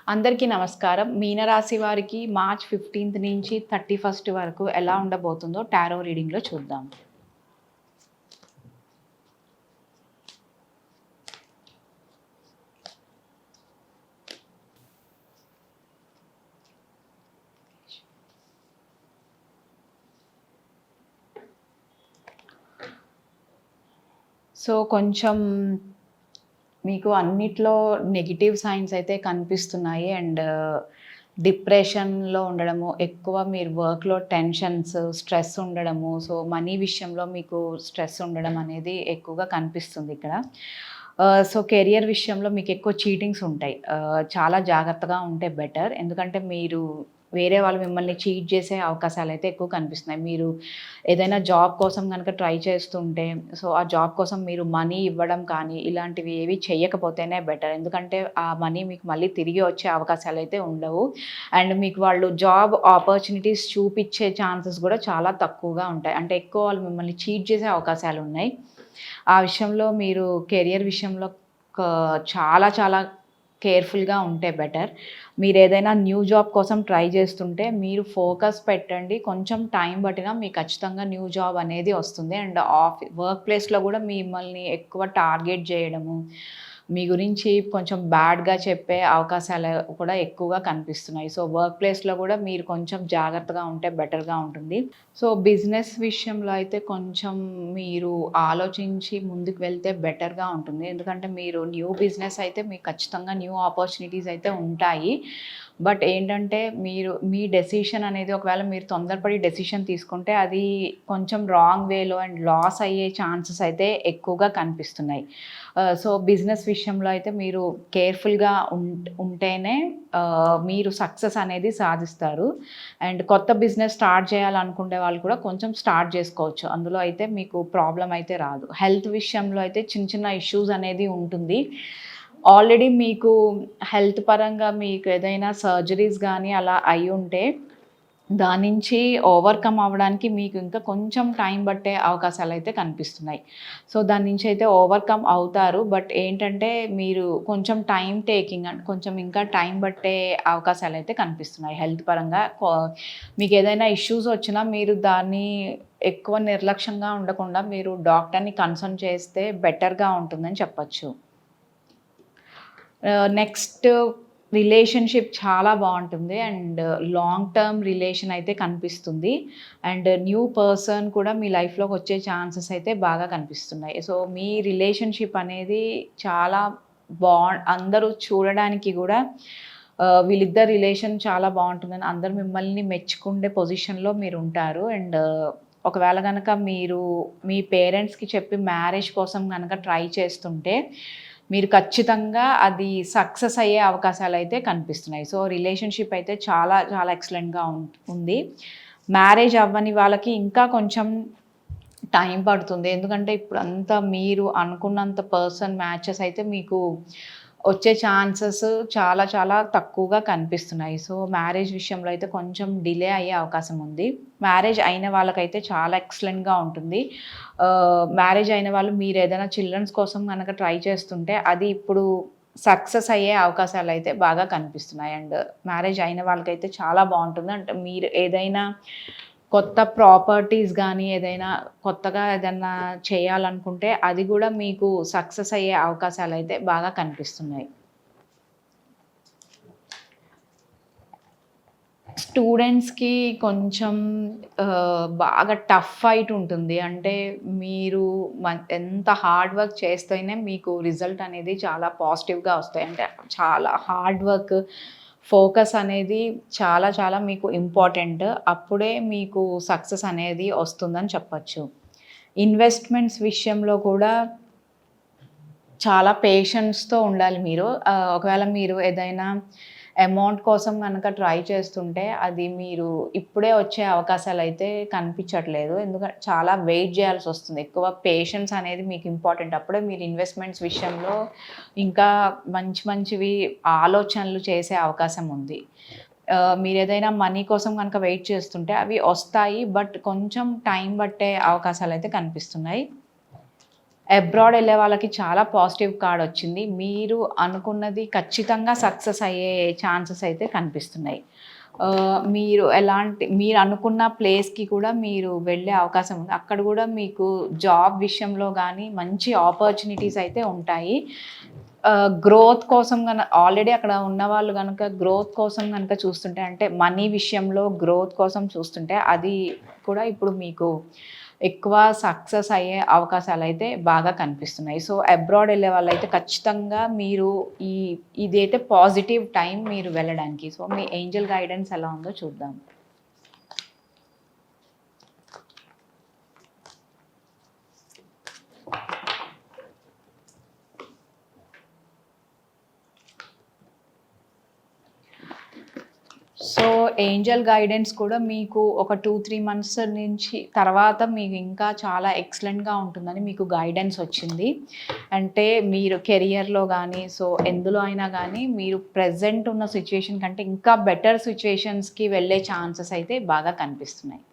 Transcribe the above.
అందరికీ నమస్కారం. మీనరాశి వారికి మార్చ్ 15 నుంచి 31 వరకు ఎలా ఉండబోతుందో టారో రీడింగ్‌లో చూద్దాం. సో, కొంచెం మీకు అన్నిట్లో నెగెటివ్ సైన్స్ అయితే కనిపిస్తున్నాయి. డిప్రెషన్‌లో ఉండడము, ఎక్కువ మీరు వర్క్‌లో టెన్షన్స్, స్ట్రెస్ ఉండడము, సో, మనీ విషయంలో మీకు స్ట్రెస్ ఉండడం అనేది ఎక్కువగా కనిపిస్తుంది ఇక్కడ. సో, కెరియర్ విషయంలో మీకు ఎక్కువ చీటింగ్స్ ఉంటాయి. చాలా జాగ్రత్తగా ఉంటే బెటర్. ఎందుకంటే మీరు వేరే వాళ్ళు మిమ్మల్ని చీట్ చేసే అవకాశాలైతే ఎక్కువ కనిపిస్తున్నాయి. మీరు ఏదైనా జాబ్ కోసం గనక ట్రై చేస్తుంటే, సో, ఆ జాబ్ కోసం మీరు మనీ ఇవ్వడం కానీ, ఇలాంటివి ఏవి చెయ్యకపోతేనే బెటర్. ఎందుకంటే, ఆ మనీ మీకు మళ్ళీ తిరిగి వచ్చే అవకాశాలైతే ఉండవు. మీకు వాళ్ళు జాబ్ ఆపర్చునిటీస్ చూపిచ్చే ఛాన్సెస్ గూడా చాలా తక్కువగా ఉంటాయి. అంటే ఎక్కువ వాళ్ళు మిమ్మల్ని చీట్ చేసే అవకాశాలున్నాయి. ఆ విషయంలో మీరు కెరియర్ విషయంలో చాలా చాలా కేర్‌ఫుల్‌గా ఉంటే బెటర్. మీరేదైనా న్యూ జాబ్ కోసం ట్రై చేస్తుంటే మీరు ఫోకస్ పెట్టండి. కొంచెం టైం పట్టినా మీకు ఖచ్చితంగా న్యూ జాబ్ అనేది వస్తుంది. వర్క్ ప్లేస్‌లో గూడా మిమ్మల్ని ఎక్కువ టార్గెట్ జేయడము, మీ గురించి కొంచెం బ్యాడ్‌గా చెప్పే అవకాశాలు కూడా ఎక్కువగా కనిపిస్తున్నాయి. సో, వర్క్ ప్లేస్‌లో గూడా మీరు కొంచెం జాగ్రత్తగా ఉంటే బెటర్‌గా ఉంటుంది. సో, బిజినెస్ విషయంలో అయితే కొంచెం మీరు ఆలోచించి ముందుకు వెళ్తే బెటర్‌గా ఉంటుంది. ఎందుకంటే మీరు న్యూ బిజినెస్ అయితే మీకు ఖచ్చితంగా న్యూ ఆపర్చునిటీస్ అయితే ఉంటాయి. బట్ ఏంటంటే మీ డెసిషన్ అనేది ఒకవేళ మీరు తొందరపడి డెసిషన్ తీసుకుంటే అది కొంచెం రాంగ్ వేలో అండ్ లాస్ అయ్యే ఛాన్సెస్ అయితే ఎక్కువగా కనిపిస్తున్నాయి. సో, బిజినెస్ విషయంలో అయితే మీరు కేర్‌ఫుల్‌గా ఉంటేనే మీరు సక్సెస్ అనేది సాధిస్తారు. కొత్త బిజినెస్ స్టార్ట్ చేయాలనుకునే వాళ్ళు కూడా కొంచెం స్టార్ట్ చేసుకోవచ్చు. అందులో అయితే మీకు ప్రాబ్లమ్ అయితే రాదు. హెల్త్ విషయంలో అయితే చిన్న చిన్న ఇష్యూస్ అనేది ఉంటుంది. ఆల్రెడీ మీకు హెల్త్ పరంగా మీకు ఏదైనా సర్జరీస్ గానీ అలా అయ్యుంటే, దాని నుంచి ఓవర్‌కమ్ అవ్వడానికి మీకు ఇంకా కొంచెం టైం పట్టే అవకాశాలైతే కనిపిస్తున్నాయి. సో, దాని నుంచి అయితే ఓవర్‌కమ్ అవుతారు. బట్ ఏంటంటే మీరు కొంచెం టైమ్ టేకింగ్ అంటే కొంచెం ఇంకా టైం పట్టే అవకాశాలైతే కనిపిస్తున్నాయి హెల్త్ పరంగా. మీకేదైనా ఇష్యూస్ వచ్చినా మీరు దాన్ని ఎక్కువ నిర్లక్ష్యంగా ఉండకుండా మీరు డాక్టర్‌ని కన్సల్ట్ చేస్తే బెటర్‌గా ఉంటుందని చెప్పొచ్చు. నెక్స్ట్ రిలేషన్‌షిప్ చాలా బావుంటుంది. లాంగ్ టర్మ్ రిలేషన్ అయితే కనిపిస్తుంది. న్యూ పర్సన్ కూడా మీ లైఫ్‌లోకి వచ్చే ఛాన్సెస్ అయితే బాగా కనిపిస్తున్నాయి. సో, మీ రిలేషన్‌షిప్ అనేది చాలా అందరూ చూడడానికి గూడా వీళ్ళిద్దరి రిలేషన్ చాలా బావుంటుందని అందరూ మిమ్మల్ని మెచ్చుకుండే పొజిషన్‌లో మీరుంటారు. ఒకవేళ గనక మీరు మీ పేరెంట్స్‌కి చెప్పి మ్యారేజ్ కోసం గనక ట్రై చేస్తుంటే మీరు ఖచ్చితంగా అది సక్సెస్ అయ్యే అవకాశాలైతే కనిపిస్తున్నాయి. సో, రిలేషన్‌షిప్ అయితే చాలా చాలా ఎక్సలెంట్‌గా ఉంది. మ్యారేజ్ అవ్వని వాళ్ళకి ఇంకా కొంచెం టైం పడుతుంది. ఎందుకంటే ఇప్పుడంతా మీరు అనుకున్నంత పర్సన్ మ్యాచెస్ అయితే మీకు వచ్చే ఛాన్సెస్ చాలా చాలా తక్కువగా కనిపిస్తున్నాయి. సో, మ్యారేజ్ విషయంలో అయితే కొంచెం డిలే అయ్యే అవకాశం ఉంది. మ్యారేజ్ అయిన వాళ్ళకైతే చాలా ఎక్సలెంట్‌గా ఉంటుంది. మ్యారేజ్ అయిన వాళ్ళు మీరేదైనా చిల్డ్రన్స్ కోసం గనక ట్రై చేస్తుంటే అది ఇప్పుడు సక్సెస్ అయ్యే అవకాశాలైతే బాగా కనిపిస్తున్నాయి. మ్యారేజ్ అయిన వాళ్ళకైతే చాలా బావుంటుంది. అంటే మీరు ఏదైనా కొత్త ప్రాపర్టీస్ గానీ, ఏదైనా కొత్తగా ఏదన్నా చేయాలనుకుంటే అది గూడా మీకు సక్సెస్ అయ్యే అవకాశాలైతే బాగా కనిపిస్తున్నాయి. స్టూడెంట్స్‌కి కొంచెం బాగా టఫ్ ఫైట్ ఉంటుంది. అంటే మీరు ఎంత హార్డ్ వర్క్ చేస్తేనే మీకు రిజల్ట్ అనేది చాలా పాజిటివ్‌గా వస్తాయి. అంటే చాలా హార్డ్ వర్క్, ఫోకస్ అనేది చాలా చాలా మీకు ఇంపార్టెంట్. అప్పుడే మీకు సక్సెస్ అనేది వస్తుందని చెప్పొచ్చు. ఇన్వెస్ట్‌మెంట్స్ విషయంలో కూడా చాలా పేషెన్స్‌తో ఉండాలి మీరు. ఒకవేళ మీరు ఏదైనా అమౌంట్ కోసం గనక ట్రై చేస్తుంటే, అది మీరు ఇప్పుడే వచ్చే అవకాశాలైతే కనిపించట్లేదు. చాలా వెయిట్ చేయాల్సొస్తుంది. ఎక్కువ పేషెన్స్ అనేది మీకు ఇంపార్టెంట్. అప్పుడే మీరు ఇన్వెస్ట్‌మెంట్స్ విషయంలో ఇంకా మంచి మంచివి ఆలోచనలు చేసే అవకాశం ఉంది. మీరేదైనా మనీ కోసం గనక వెయిట్ చేస్తుంటే అవి వస్తాయి. బట్ కొంచెం టైం పట్టే అవకాశాలైతే కనిపిస్తున్నాయి. అబ్రాడ్ వెళ్ళే వాళ్ళకి చాలా పాజిటివ్ కార్డ్ వచ్చింది. మీరు అనుకున్నది ఖచ్చితంగా సక్సెస్ అయ్యే ఛాన్సెస్ అయితే కనిపిస్తున్నాయి. మీరు అనుకున్న ప్లేస్‌కి కూడా మీరు వెళ్ళే అవకాశం ఉంది. అక్కడ కూడా మీకు జాబ్ విషయంలో గానీ మంచి ఆపర్చునిటీస్ అయితే ఉంటాయి. గ్రోత్ కోసం ఆల్రెడీ అక్కడ ఉన్నవాళ్ళు గనుక గ్రోత్ కోసం గనుక చూస్తుంటే, అంటే మనీ విషయంలో గ్రోత్ కోసం చూస్తుంటే, అది కూడా ఇప్పుడు మీకు ఎక్కువ సక్సెస్ అయ్యే అవకాశాలైతే బాగా కనిపిస్తున్నాయి. సో, అబ్రాడ్ వెళ్ళే వాళ్ళైతే ఖచ్చితంగా మీరు ఈ ఇదైతే పాజిటివ్ టైం మీరు వెళ్ళడానికి. సో, మీ ఏంజెల్ గైడెన్స్ ఎలా ఉందో చూద్దాం. సో, ఏంజెల్ గైడెన్స్ కూడా మీకు ఒక 2-3 మంత్స్ నుంచి తర్వాత మీకు ఇంకా చాలా ఎక్సలెంట్‌గా ఉంటుందని మీకు గైడెన్స్ వచ్చింది. అంటే మీరు కెరియర్‌లో గానీ, సో ఎందులో అయినా గానీ మీరు ప్రెజెంట్ ఉన్న సిట్యుయేషన్ కంటే ఇంకా బెటర్ సిట్యుయేషన్స్‌కి వెళ్ళే ఛాన్సెస్ అయితే బాగా కనిపిస్తున్నాయి.